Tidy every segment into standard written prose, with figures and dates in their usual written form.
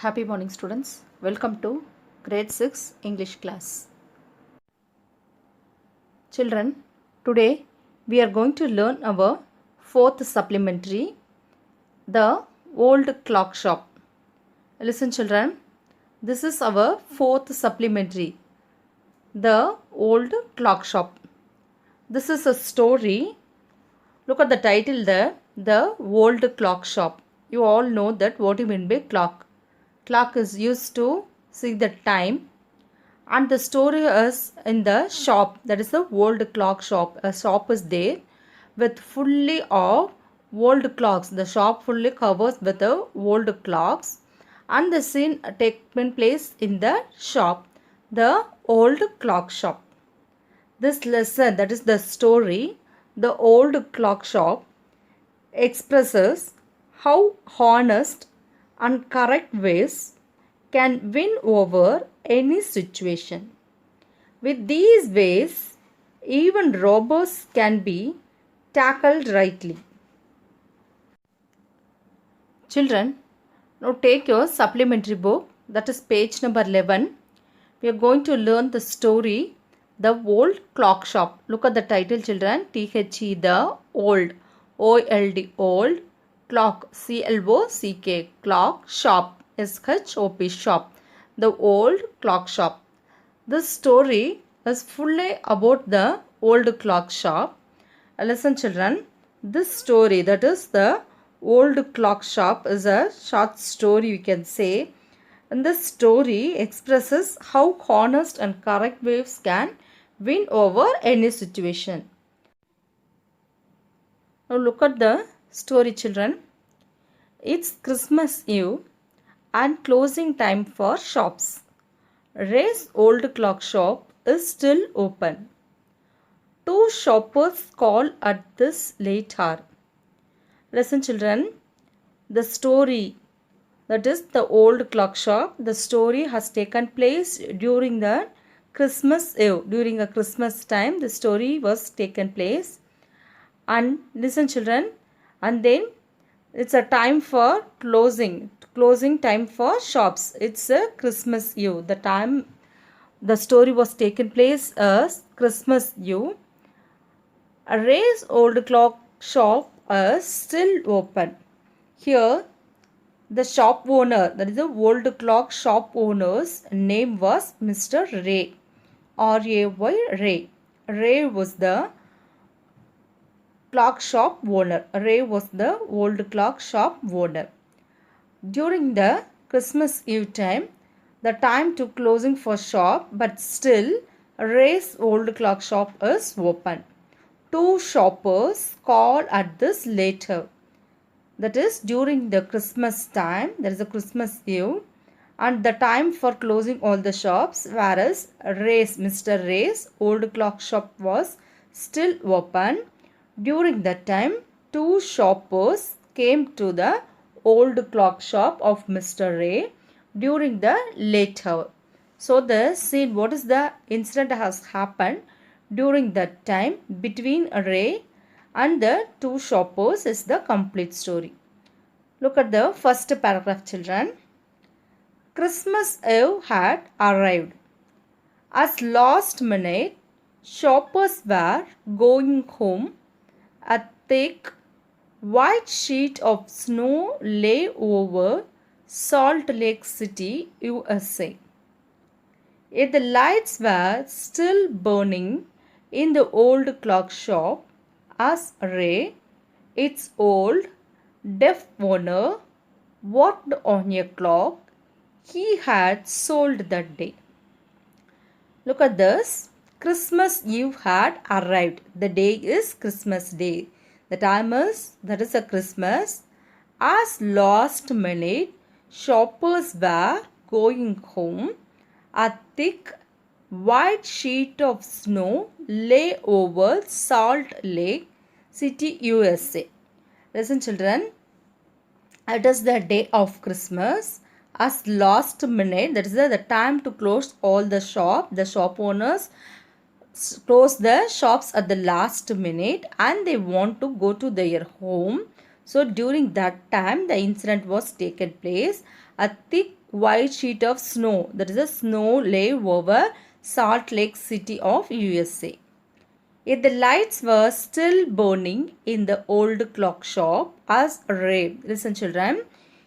Happy morning, students. Welcome to grade 6 English class. Children, today we are going to learn our fourth supplementary, the old clock shop. Listen, children, this is our fourth supplementary, the old clock shop. This is a story. Look at the title there, the old clock shop. You all know that what you mean by clock. Clock is used to see the time, and the story is in the shop, that is the old clock shop. A shop is there with fully of old clocks. The shop fully covers with the old clocks, and the scene taking place in the shop, the old clock shop. This lesson, that is the story, the old clock shop, expresses how honest and correct ways can win over any situation. With these ways, even robbers can be tackled rightly. Children, now take your supplementary book, that is page number 11. We are going to learn the story, the old clock shop. Look at the title, children. THE, the old, OLD, old, clock, CLOCK, clock, shop, SHOP, shop, the old clock shop. This story is fully about the old clock shop. Listen, children, this story, that is the old clock shop, is a short story, you can say. And this story expresses how honest and correct ways can win over any situation. Now look at the story, children. It's Christmas Eve and closing time for shops. Ray's old clock shop is still open. Two shoppers call at this late hour. Listen, children, the story, that is the old clock shop, the story has taken place during the Christmas Eve. During a Christmas time, the story was taken place. And listen, children, and then it's a time for closing time for shops. It's a Christmas Eve. The time the story was taken place as Christmas Eve. Ray's old clock shop is still open. Here, the shop owner, that is the old clock shop owner's name was Mr. Ray. R-A-Y, Ray. Ray was the clock shop owner. Ray was the old clock shop owner. During the Christmas Eve time, the time to closing for shop, but still Ray's old clock shop is open. Two shoppers call at this later. That is during the Christmas time, there is a Christmas Eve, and the time for closing all the shops, whereas Mr. Ray's old clock shop was still open. During that time, two shoppers came to the old clock shop of Mr. Ray during the late hour. So the scene, what is the incident has happened during that time between Ray and the two shoppers is the complete story. Look at the first paragraph, children. Christmas Eve had arrived. As last minute, shoppers were going home. A thick white sheet of snow lay over Salt Lake City, USA. Yet the lights were still burning in the old clock shop as Ray, its old, deaf owner, worked on a clock he had sold that day. Look at this. Christmas Eve had arrived. The day is Christmas Day. The time is, that is a Christmas. As last minute, shoppers were going home. A thick white sheet of snow lay over Salt Lake City, USA. Listen, children, it is the day of Christmas. As last minute, that is the time to close all the shop. The shop owners close the shops at the last minute and they want to go to their home. So during that time the incident was taken place. A thick white sheet of snow. That is, a snow lay over Salt Lake City of USA. Yet the lights were still burning in the old clock shop as Ray. Listen, children.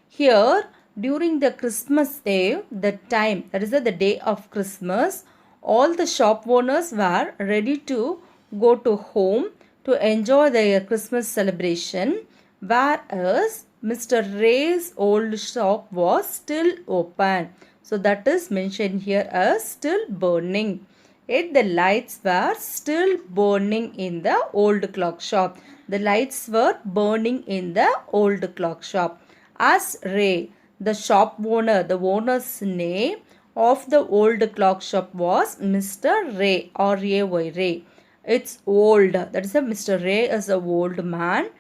Here, during the Christmas Eve, the time, that is the day of Christmas, all the shop owners were ready to go to home to enjoy their Christmas celebration, whereas Mr. Ray's old shop was still open. So that is mentioned here as still burning. Yet the lights were still burning in the old clock shop. The lights were burning in the old clock shop. As Ray, the shop owner, the owner's name of the old clock shop was Mr. Ray or Ray. Ray. It's old. That is a Mr. Ray is a old man.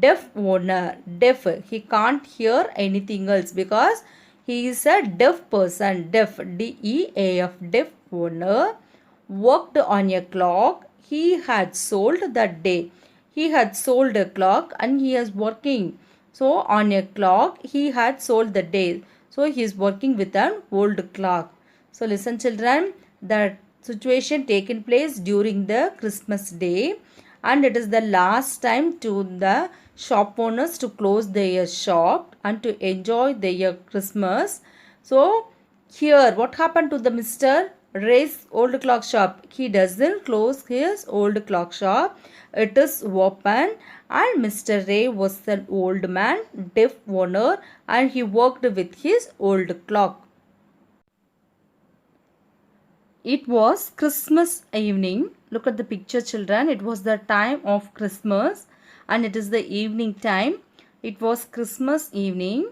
Deaf owner. Deaf. He can't hear anything else because he is a deaf person. Deaf. D-E-A-F. Deaf owner. Worked on a clock he had sold that day. He had sold a clock and he is working. So on a clock he had sold the day. So he is working with an old clock. So listen, children, the situation taken place during the Christmas day, and it is the last time to the shop owners to close their shop and to enjoy their Christmas. So here what happened to the Mr. Ray's old clock shop? He doesn't close his old clock shop. It is open, and Mr. Ray was an old man, deaf owner, and he worked with his old clock. It was Christmas evening. Look at the picture, children. It was the time of Christmas and it is the evening time. It was Christmas evening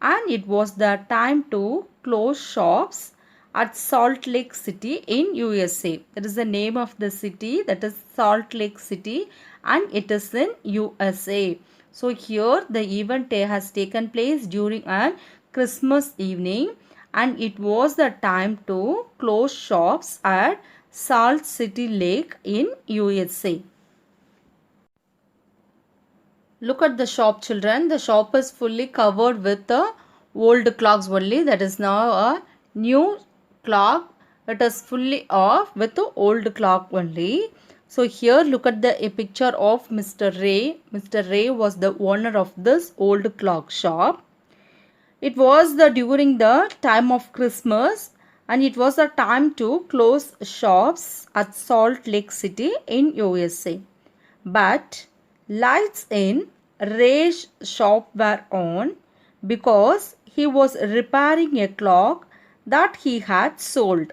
and it was the time to close shops at Salt Lake City in USA. That is the name of the city, that is Salt Lake City, and it is in USA. So here the event has taken place during a Christmas evening and it was the time to close shops at Salt City Lake in USA. Look at the shop, children. The shop is fully covered with the old clocks only. That is now a new clock. It is fully off with the old clock only. So here look at the picture of Mr. Ray. Mr. Ray was the owner of this old clock shop. It was during the time of Christmas and it was a time to close shops at Salt Lake City in USA. But lights in Ray's shop were on because he was repairing a clock that he had sold.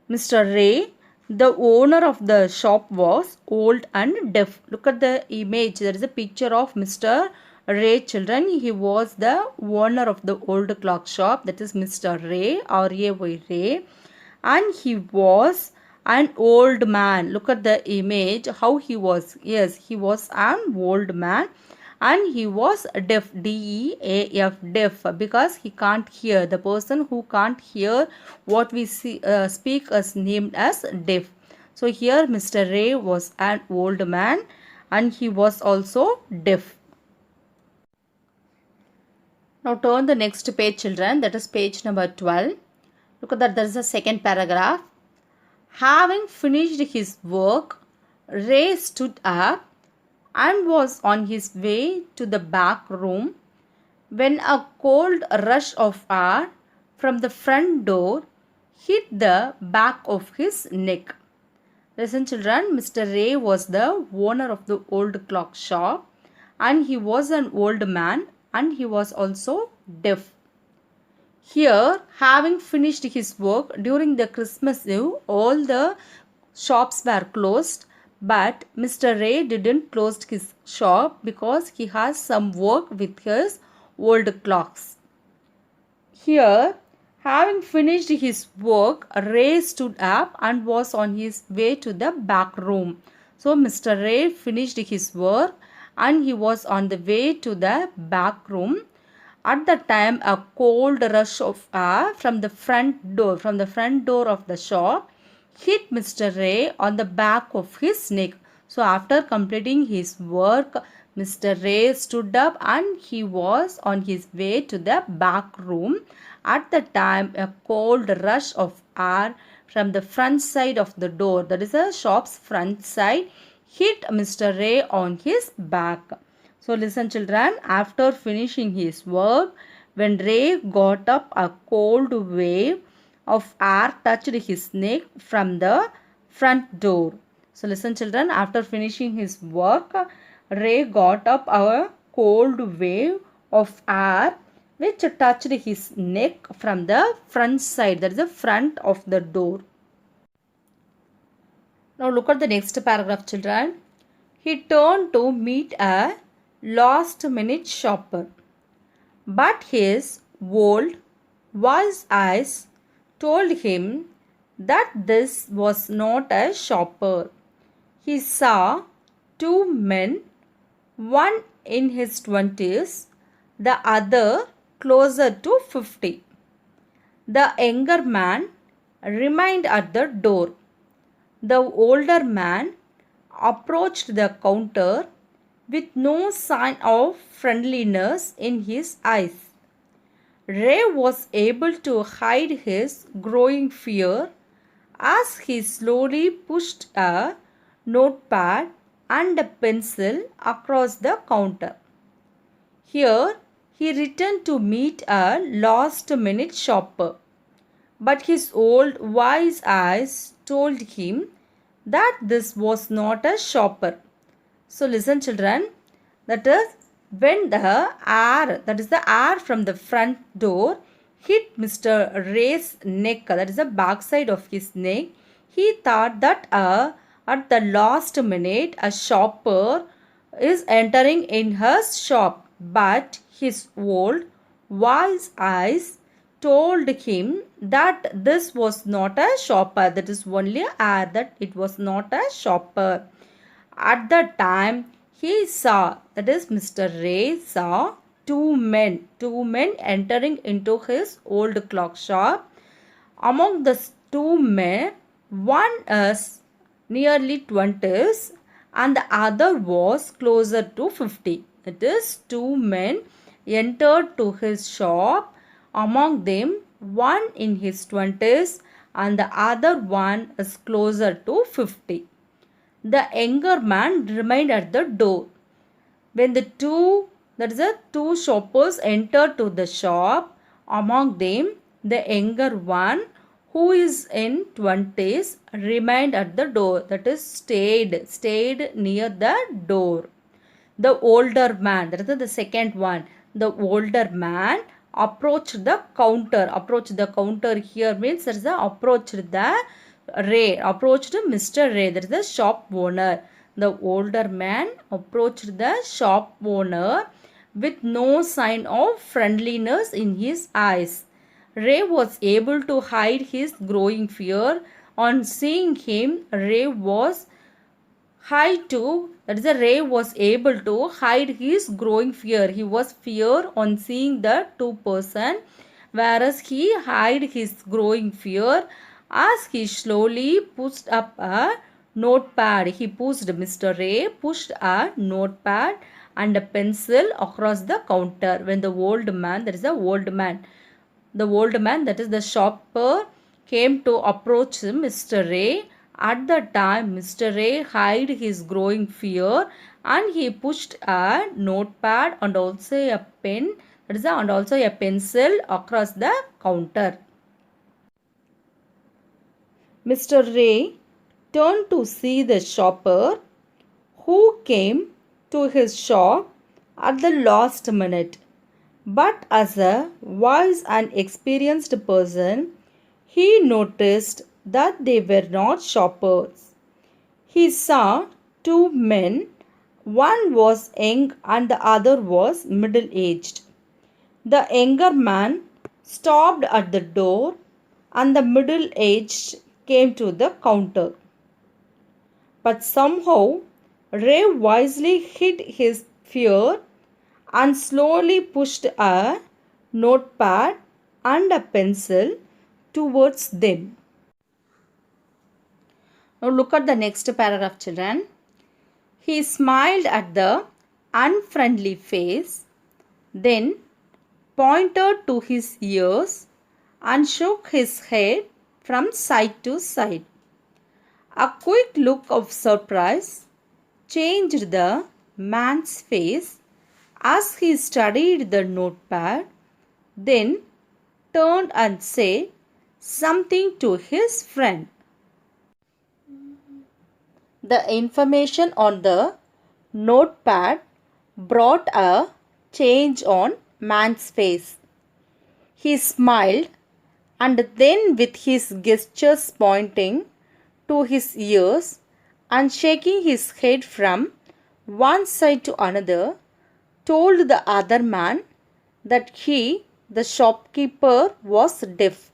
Mr. Ray, the owner of the shop, was old and deaf. Look at the image. There is a picture of Mr. Ray, children. He was the owner of the old clock shop, that is Mr. Ray or Ray Ray, and he was an old man. Look at the image how he was. Yes, he was an old man and he was deaf, D-E-A-F, deaf, because he can't hear. The person who can't hear what we speak is named as deaf. So here Mr. Ray was an old man and he was also deaf. Now turn the next page, children. That is page number 12. Look at that. There is a second paragraph. Having finished his work, Ray stood up and was on his way to the back room when a cold rush of air from the front door hit the back of his neck. Listen, children. Mr. Ray was the owner of the old clock shop and he was an old man and he was also deaf. Here, having finished his work during the Christmas Eve, all the shops were closed, but Mr. Ray didn't close his shop because he has some work with his old clocks. Here, having finished his work, Ray stood up and was on his way to the back room. So Mr. Ray finished his work and he was on the way to the back room. At the time, a cold rush of air from the front door of the shop hit Mr. Ray on the back of his neck. So after completing his work, Mr. Ray stood up and he was on his way to the back room. At the time, a cold rush of air from the front side of the door, that is the shop's front side, hit Mr. Ray on his back. So listen children, after finishing his work, when Ray got up, a cold wave of air touched his neck from the front door. So listen children, after finishing his work, Ray got up a cold wave of air which touched his neck from the front side, that is the front of the door. Now look at the next paragraph children. He turned to meet a last minute shopper, but his old wise eyes told him that this was not a shopper. He saw two men, one in his 20s, the other closer to 50. The younger man remained at the door. The older man approached the counter with no sign of friendliness in his eyes. Ray was able to hide his growing fear as he slowly pushed a notepad and a pencil across the counter. Here, he returned to meet a last-minute shopper, but his old wise eyes told him that this was not a shopper. So listen children, that is when the air, that is the air from the front door hit Mr. Ray's neck, that is the back side of his neck, he thought that at the last minute a shopper is entering in his shop, but his old wise eyes told him that this was not a shopper, that is only air, that it was not a shopper. At the time he saw, that is Mr. Ray saw two men entering into his old clock shop. Among the two men, one is nearly 20s and the other was closer to 50. It is two men entered to his shop. Among them, one in his 20s and the other one is closer to 50. The younger man remained at the door. When the two shoppers entered to the shop, among them the younger one who is in 20s remained at the door, that is stayed near the door. The older man, that is the second one, the older man approached the counter. Approached the counter here means there is the approached Mr. Ray, that is the shop owner. The older man approached the shop owner with no sign of friendliness in his eyes. Ray was able to hide his growing fear. On seeing him, Ray was able to hide his growing fear. He was fear on seeing the two person, whereas he hid his growing fear as he slowly pushed up a notepad. Mr. Ray pushed a notepad and a pencil across the counter. When the old man, that is the shopper, came to approach Mr. Ray, at the time Mr. Ray hid his growing fear and he pushed a notepad and also a pen, and also a pencil across the counter. Mr. Ray turned to see the shopper who came to his shop at the last minute. But as a wise and experienced person, he noticed that they were not shoppers. He saw two men, one was young and the other was middle-aged. The younger man stopped at the door and the middle-aged came to the counter. But somehow Ray wisely hid his fear and slowly pushed a notepad and a pencil towards them. Now look at the next paragraph children. He smiled at the unfriendly face, then pointed to his ears and shook his head from side to side. A quick look of surprise changed the man's face as he studied the notepad, then turned and said something to his friend. The information on the notepad brought a change on man's face. He smiled and then, with his gestures pointing to his ears and shaking his head from one side to another, told the other man that he, the shopkeeper, was deaf.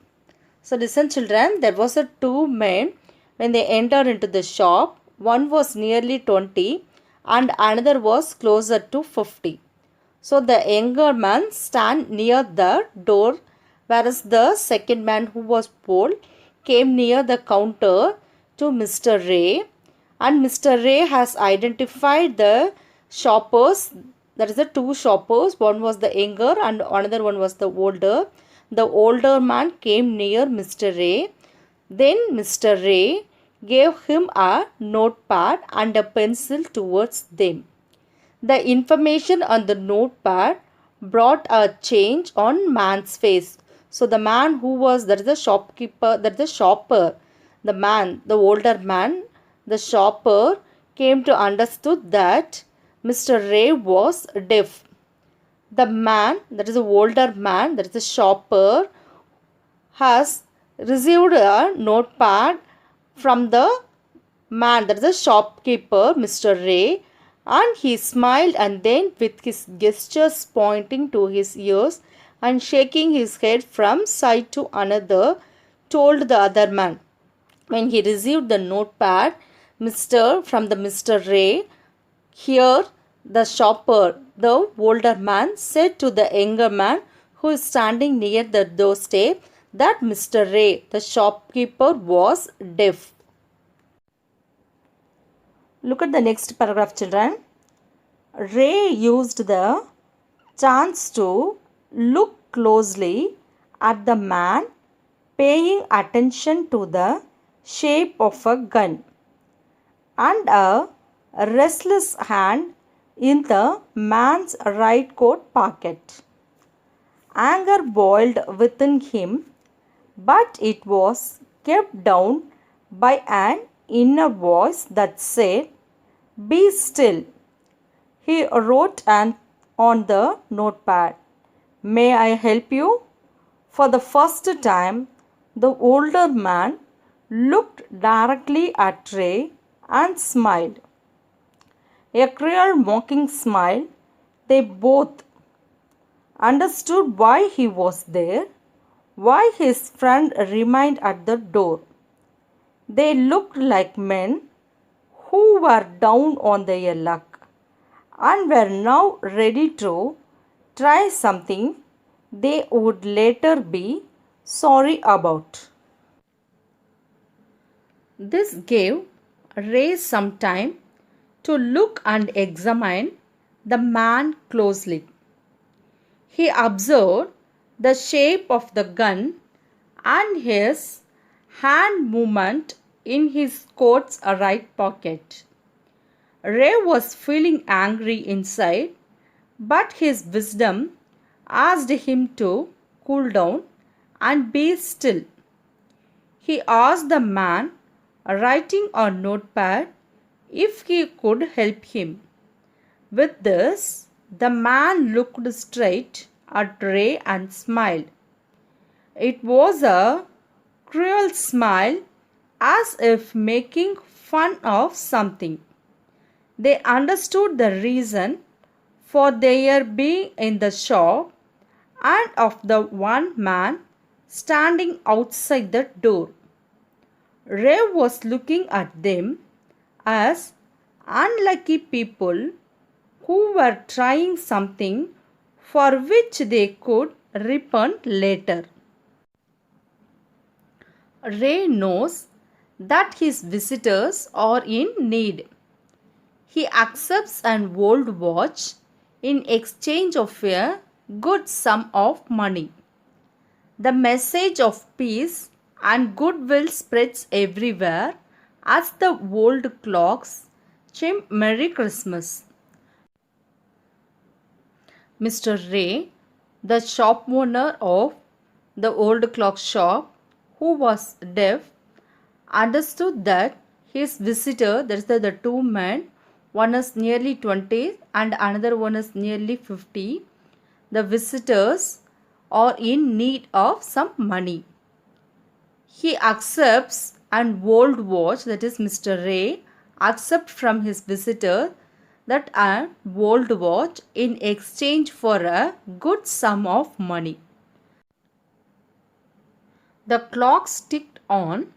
So listen children, there was a two men when they entered into the shop. One was nearly 20 and another was closer to 50. So the younger man stand near the door, whereas the second man who was poor came near the counter to Mr. Ray, and Mr. Ray has identified the shoppers. That is the two shoppers. One was the younger and another one was the older. The older man came near Mr. Ray. Then Mr. Ray gave him a notepad and a pencil towards them. The information on the notepad brought a change on man's face. So the man who was, that is the shopkeeper, that is the shopper, the man, the older man, the shopper came to understood that Mr. Ray was deaf. The man, that is the older man, that is the shopper, has received a notepad from the man, that is the shopkeeper, Mr. Ray, and he smiled and then, with his gestures pointing to his ears and shaking his head from side to another, told the other man. When he received the notepad from the Mr. Ray, here the shopper, the older man, said to the younger man who is standing near the doorstep that Mr. Ray, the shopkeeper, was deaf. Look at the next paragraph children. Ray used the chance to look closely at the man, paying attention to the shape of a gun and a restless hand in the man's right coat pocket. Anger boiled within him, but it was kept down by an inner voice that said, "Be still." He wrote on the notepad, "May I help you?" For the first time, the older man looked directly at Ray and smiled. A cruel, mocking smile. They both understood why he was there, why his friend remained at the door. They looked like men who were down on their luck and were now ready to try something they would later be sorry about. This gave Ray some time to look and examine the man closely. He observed the shape of the gun and his hand movement in his coat's right pocket. Ray was feeling angry inside, but his wisdom asked him to cool down and be still. He asked the man writing on notepad if he could help him. With this, the man looked straight at Ray and smiled. It was a cruel smile, as if making fun of something. They understood the reason for their being in the shop and of the one man standing outside the door. Ray was looking at them as unlucky people who were trying something for which they could repent later. Ray knows that his visitors are in need. He accepts an old watch in exchange of a good sum of money. The message of peace and goodwill spreads everywhere as the old clocks chime Merry Christmas. Mr. Ray, the shop owner of the old clock shop, who was deaf, understood that his visitor, that is the two men, one is nearly 20 and another one is nearly 50, the visitors are in need of some money. He accepts an old watch, that is Mr. Ray accepts from his visitor that an old watch in exchange for a good sum of money. The clocks ticked on.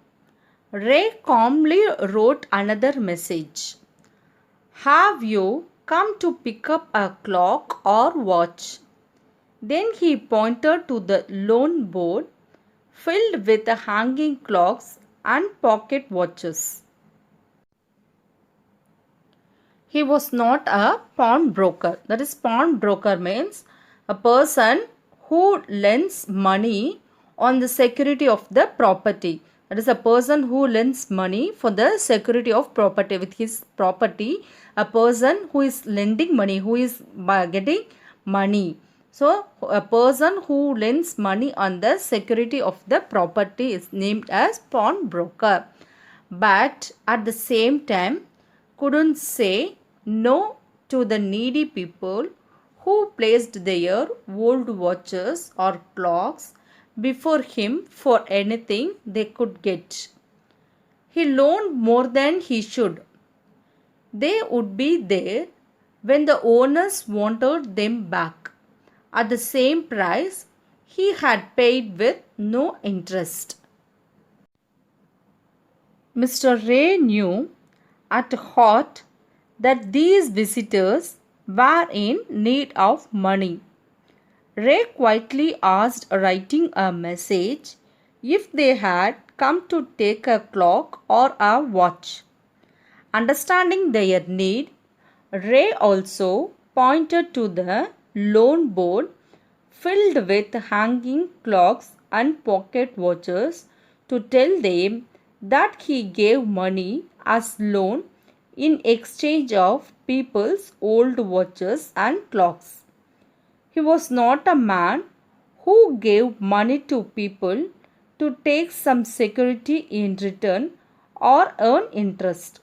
Ray calmly wrote another message. Have you come to pick up a clock or watch? Then he pointed to the loan board filled with hanging clocks and pocket watches. He was not a pawnbroker. That is, pawnbroker means a person who lends money on the security of the property. That is, a person who lends money for the security of property. With his property, a person who is lending money, who is getting money. So, a person who lends money on the security of the property is named as pawnbroker. But at the same time, couldn't say no to the needy people who placed their old watches or clocks before him for anything they could get. He loaned more than he should. They would be there when the owners wanted them back at the same price he had paid with no interest. Mr. Ray knew at heart that these visitors were in need of money. Ray quietly asked, writing a message, if they had come to take a clock or a watch. Understanding their need, Ray also pointed to the loan board filled with hanging clocks and pocket watches to tell them that he gave money as loan in exchange of people's old watches and clocks. He was not a man who gave money to people to take some security in return or earn interest.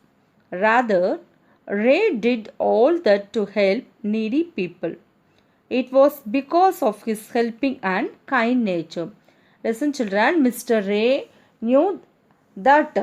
Rather, Ray did all that to help needy people. It was because of his helping and kind nature. Listen, children, Mr. Ray knew that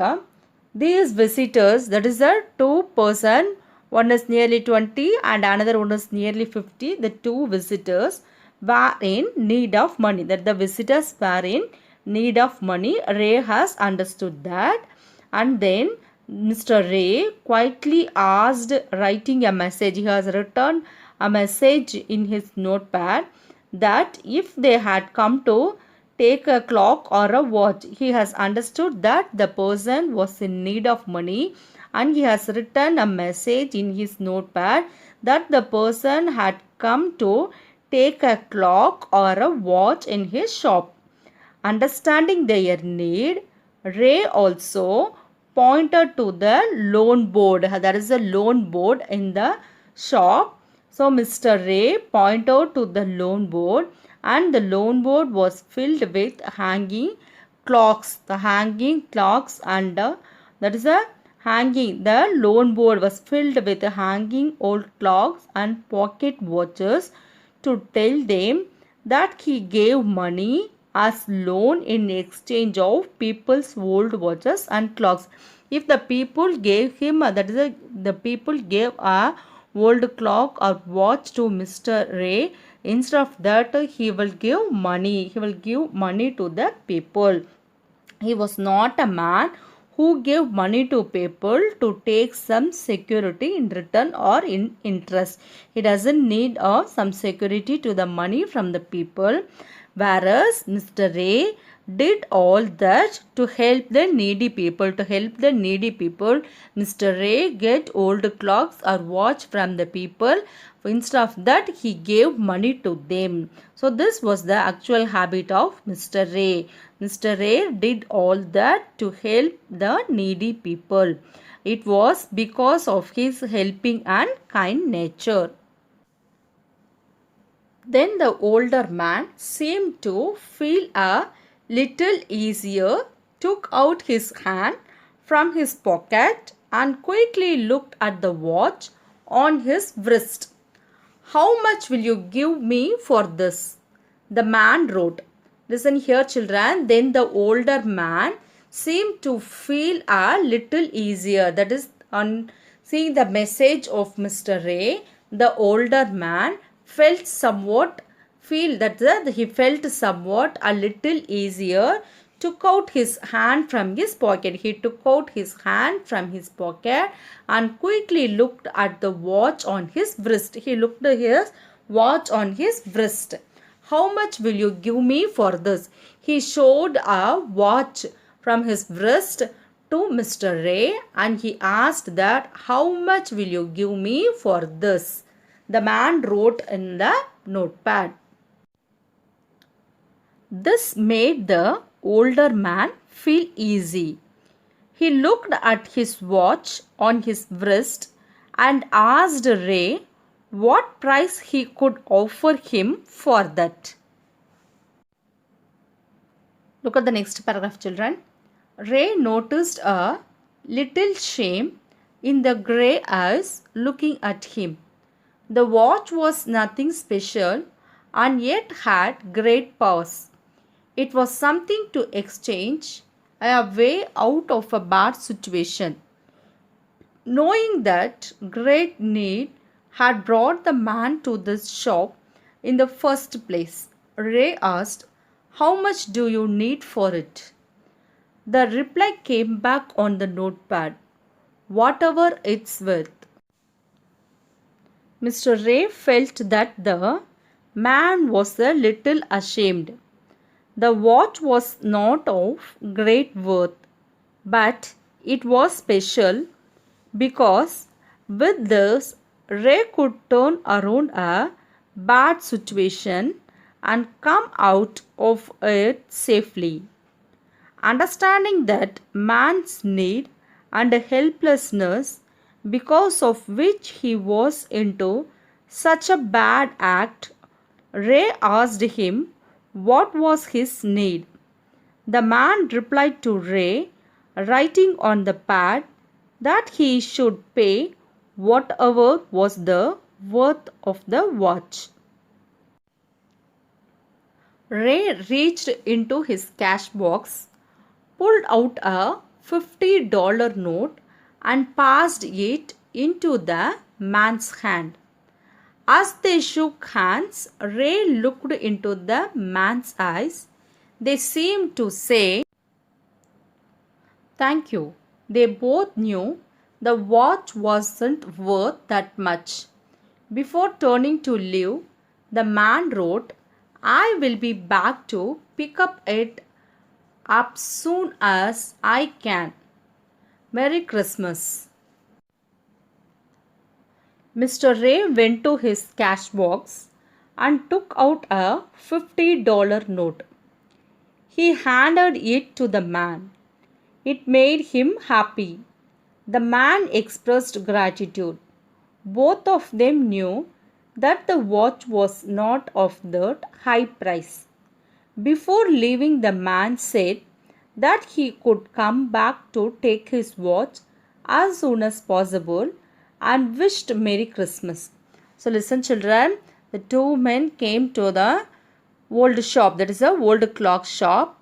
these visitors, that is a two-person, one is nearly 20 and another one is nearly 50, the two visitors were in need of money. That the visitors were in need of money. Ray has understood that, and then Mr. Ray quietly asked, writing a message. He has written a message in his notepad that if they had come to take a clock or a watch, he has understood that the person was in need of money, and he has written a message in his notepad that the person had come to take a clock or a watch in his shop. Understanding their need, Ray also pointed to the loan board. There is a loan board in the shop. So Mr. Ray pointed to the loan board, and the loan board was filled with hanging clocks. The hanging clocks and that is a hanging. The loan board was filled with hanging old clocks and pocket watches to tell them that he gave money as loan in exchange of people's old watches and clocks. If the people gave him, that is the people gave a old clock or watch to Mr. Ray, instead of that he will give money. He will give money to the people. He was not a man who gave money to people to take some security in return or in interest. He doesn't need some security to the money from the people. Whereas Mr. Ray did all that to help the needy people. To help the needy people, Mr. Ray get old clocks or watch from the people. Instead of that, he gave money to them. So this was the actual habit of Mr. Ray. Mr. Ray did all that to help the needy people. It was because of his helping and kind nature. Then the older man seemed to feel a little easier, took out his hand from his pocket and quickly looked at the watch on his wrist. How much will you give me for this? The man wrote. Listen here, children. Then the older man seemed to feel a little easier. That is, on seeing the message of Mr. Ray, the older man felt somewhat he felt somewhat a little easier, took out his hand from his pocket. He took out his hand from his pocket and quickly looked at the watch on his wrist. He looked at his watch on his wrist. How much will you give me for this? He showed a watch from his wrist to Mr. Ray and he asked that, how much will you give me for this? The man wrote in the notepad. This made the older man feel easy. He looked at his watch on his wrist and asked Ray what price he could offer him for that. Look at the next paragraph, children. Ray noticed a little shame in the grey eyes looking at him. The watch was nothing special and yet had great powers. It was something to exchange, a way out of a bad situation. Knowing that great need had brought the man to this shop in the first place, Ray asked, how much do you need for it? The reply came back on the notepad, whatever it's worth. Mr. Ray felt that the man was a little ashamed. The watch was not of great worth, but it was special because with this Ray could turn around a bad situation and come out of it safely. Understanding that man's need and helplessness, because of which he was into such a bad act, Ray asked him what was his need. The man replied to Ray, writing on the pad that he should pay whatever was the worth of the watch. Ray reached into his cash box, pulled out a $50 note and passed it into the man's hand. As they shook hands, Ray looked into the man's eyes. They seemed to say, "Thank you." They both knew the watch wasn't worth that much. Before turning to leave, the man wrote, "I will be back to pick it up soon as I can. Merry Christmas." Mr. Ray went to his cash box and took out a $50 note. He handed it to the man. It made him happy. The man expressed gratitude. Both of them knew that the watch was not of that high price. Before leaving, the man said that he could come back to take his watch as soon as possible and wished Merry Christmas. So listen, children, the two men came to the old shop, that is a old clock shop.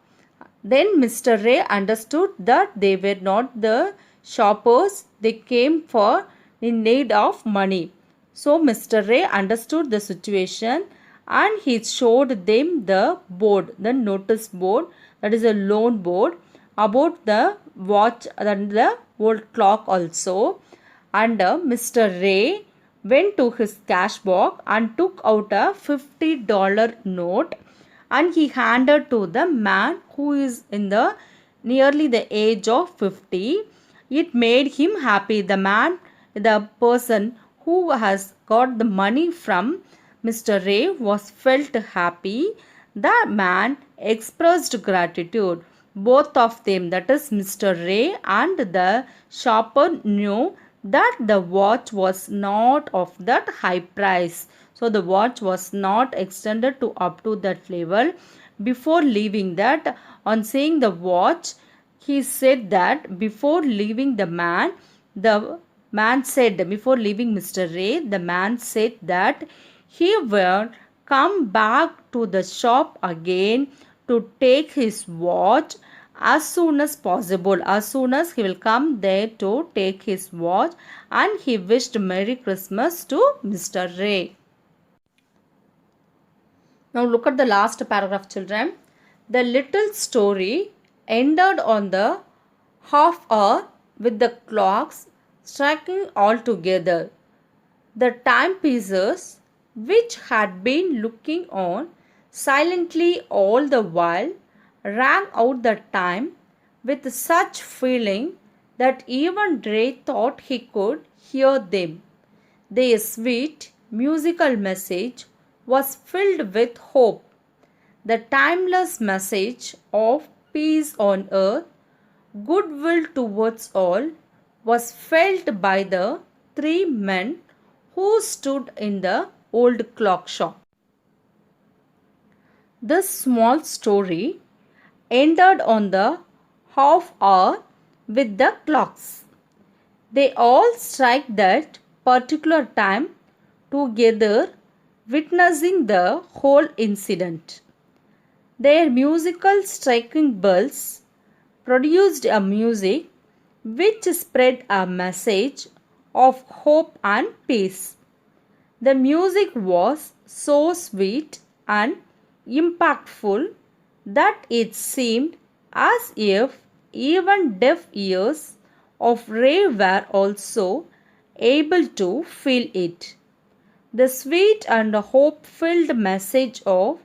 Then Mr. Ray understood that they were not the shoppers, they came for in need of money. So Mr. Ray understood the situation and he showed them the board, the notice board, that is a loan board about the watch and the old clock also. And Mr. Ray went to his cash box and took out a $50 note and he handed to the man who is in the nearly the age of 50. It made him happy. The person who has got the money from Mr. Ray was felt happy. The man expressed gratitude. Both of them, that is Mr. Ray and the shopper, knew that the watch was not of that high price. So the watch was not extended to up to that level. Before leaving that, on seeing the watch, he said that before leaving the man said, before leaving Mr. Ray, the man said that he will come back to the shop again to take his watch as soon as possible. As soon as he will come there to take his watch, and he wished Merry Christmas to Mr. Ray. Now look at the last paragraph, children. The little story ended on the half hour with the clocks striking all together. The timepieces, which had been looking on silently all the while, rang out the time with such feeling that even Ray thought he could hear them. Their sweet musical message was filled with hope. The timeless message of peace on earth, goodwill towards all, was felt by the three men who stood in the old clock shop. This small story ended on the half hour with the clocks. They all strike that particular time together, witnessing the whole incident. Their musical striking bells produced a music which spread a message of hope and peace. The music was so sweet and impactful that it seemed as if even deaf ears of Ray were also able to feel it. The sweet and hope-filled message of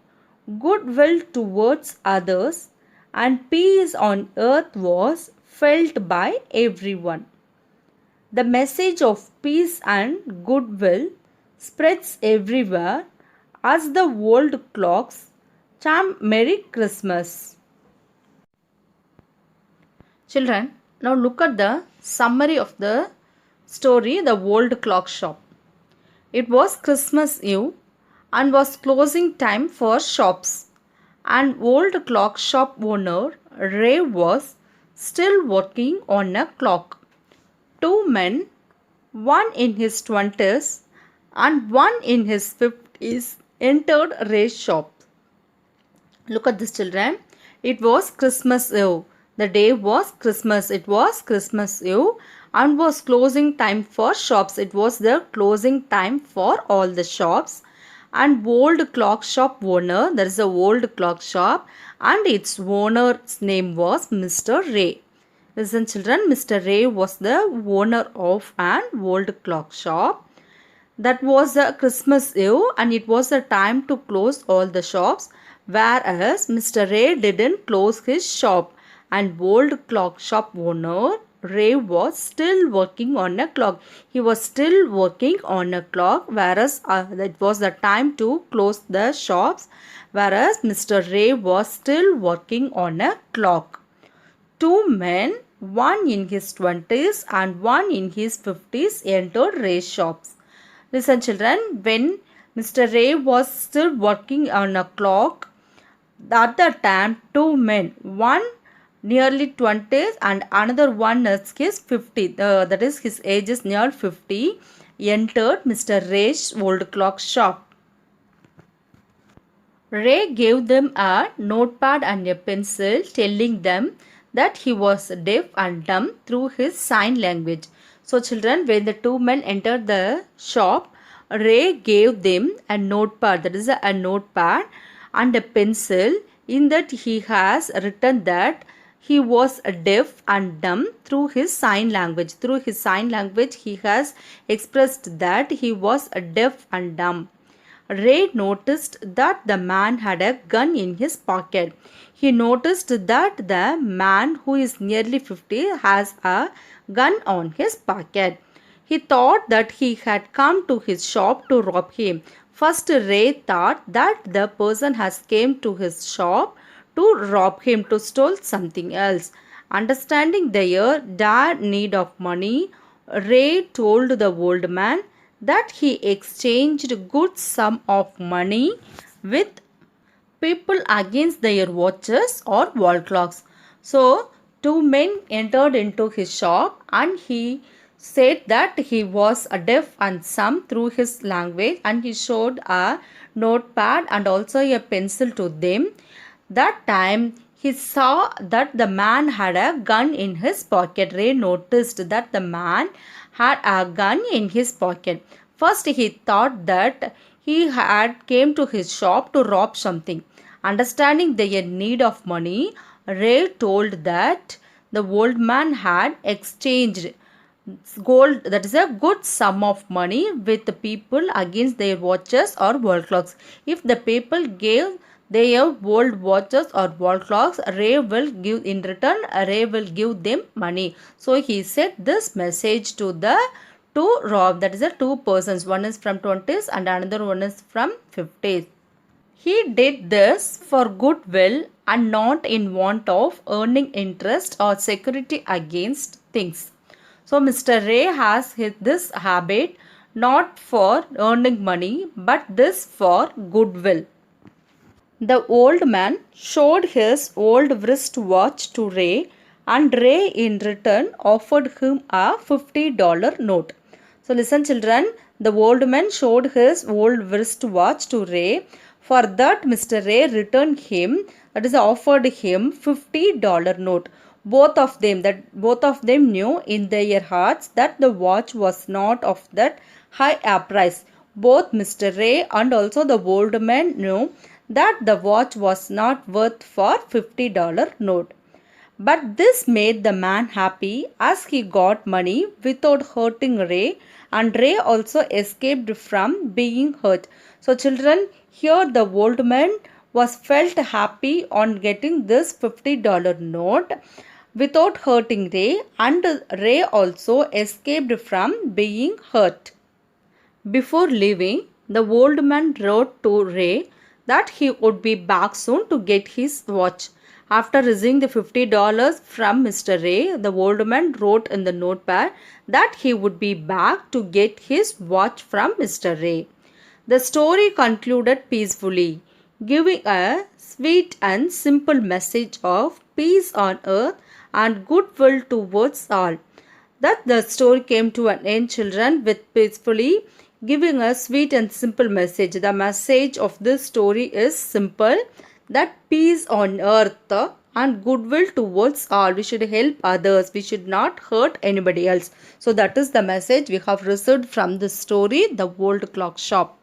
goodwill towards others and peace on earth was felt by everyone. The message of peace and goodwill spreads everywhere as the old clocks chime Merry Christmas. Children, now look at the summary of the story, The Old Clock Shop. It was Christmas Eve and was closing time for shops. An old clock shop owner, Ray, was still working on a clock. Two men, one in his 20s and one in his 50s, entered Ray's shop. Look at this, children. It was Christmas Eve. The day was Christmas. It was Christmas Eve and was closing time for shops. It was the closing time for all the shops. And old clock shop owner, there is a old clock shop, and its owner's name was Mr. Ray. Listen, children, Mr. Ray was the owner of an old clock shop. That was a Christmas Eve and it was the time to close all the shops, whereas Mr. Ray didn't close his shop, and old clock shop owner Ray was still working on a clock. He was still working on a clock, whereas it was the time to close the shops, whereas Mr. Ray was still working on a clock. Two men, one in his 20s and one in his 50s, entered Ray's shops. Listen, children, when Mr. Ray was still working on a clock, at that time, two men, one nearly 20s and another one is his 50, that is his age is near 50, entered Mr. Ray's old clock shop. Ray gave them a notepad and a pencil, telling them that he was deaf and dumb through his sign language. So children, when the two men entered the shop, Ray gave them a notepad, that is a notepad and a pencil. In that he has written that he was deaf and dumb through his sign language. Through his sign language, he has expressed that he was deaf and dumb. Ray noticed that the man had a gun in his pocket. He noticed that the man who is nearly 50 has a gun on his pocket. He thought that he had come to his shop to rob him. First, Ray thought that the person has came to his shop to rob him, to steal something else. Understanding their dire need of money, Ray told the old man that he exchanged good sum of money with people against their watches or wall clocks. So, two men entered into his shop and he said that he was a deaf and some through his language, and he showed a notepad and also a pencil to them. That time he saw that the man had a gun in his pocket. Ray noticed that the man had a gun in his pocket. First he thought that he had came to his shop to rob something. Understanding their need of money, Ray told that the old man had exchanged gold, that is a good sum of money, with the people against their watches or wall clocks. If the people gave their old watches or wall clocks, Ray will give in return, Ray will give them money. So he said this message to the two rob, that is the two persons, one is from 20s and another one is from 50s. He did this for goodwill and not in want of earning interest or security against things. So Mr. Ray has this habit not for earning money but this for goodwill. The old man showed his old wristwatch to Ray, and Ray in return offered him a $50 note. So listen children, the old man showed his old wristwatch to Ray. For that Mr. Ray returned him, that is offered him $50 note. Both of them knew in their hearts that the watch was not of that high a price. Both Mr. Ray and also the old man knew that the watch was not worth for $50 note. But this made the man happy as he got money without hurting Ray, and Ray also escaped from being hurt. So children, here the old man was felt happy on getting this $50 note without hurting Ray, and Ray also escaped from being hurt. Before leaving, the old man wrote to Ray that he would be back soon to get his watch. After receiving the $50 from Mr. Ray, the old man wrote in the notepad that he would be back to get his watch from Mr. Ray. The story concluded peacefully, giving a sweet and simple message of peace on earth and goodwill towards all. That the story came to an end, children, with peacefully giving a sweet and simple message. The message of this story is simple, that peace on earth and goodwill towards all. We should help others. We should not hurt anybody else. So that is the message we have received from this story, The Old Clock Shop.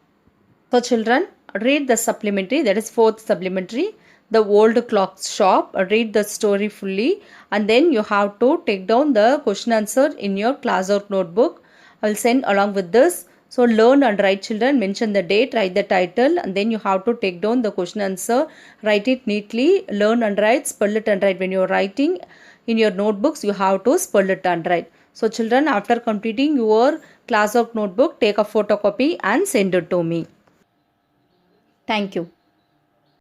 So children, read the supplementary, that is fourth supplementary, The Old Clock Shop. Read the story fully, and then you have to take down the question answer in your classwork notebook. I will send along with this. So learn and write children, mention the date, write the title, and then you have to take down the question answer, write it neatly, learn and write, spell it and write. When you are writing in your notebooks, you have to spell it and write. So children, after completing your classwork notebook, take a photocopy and send it to me. Thank you.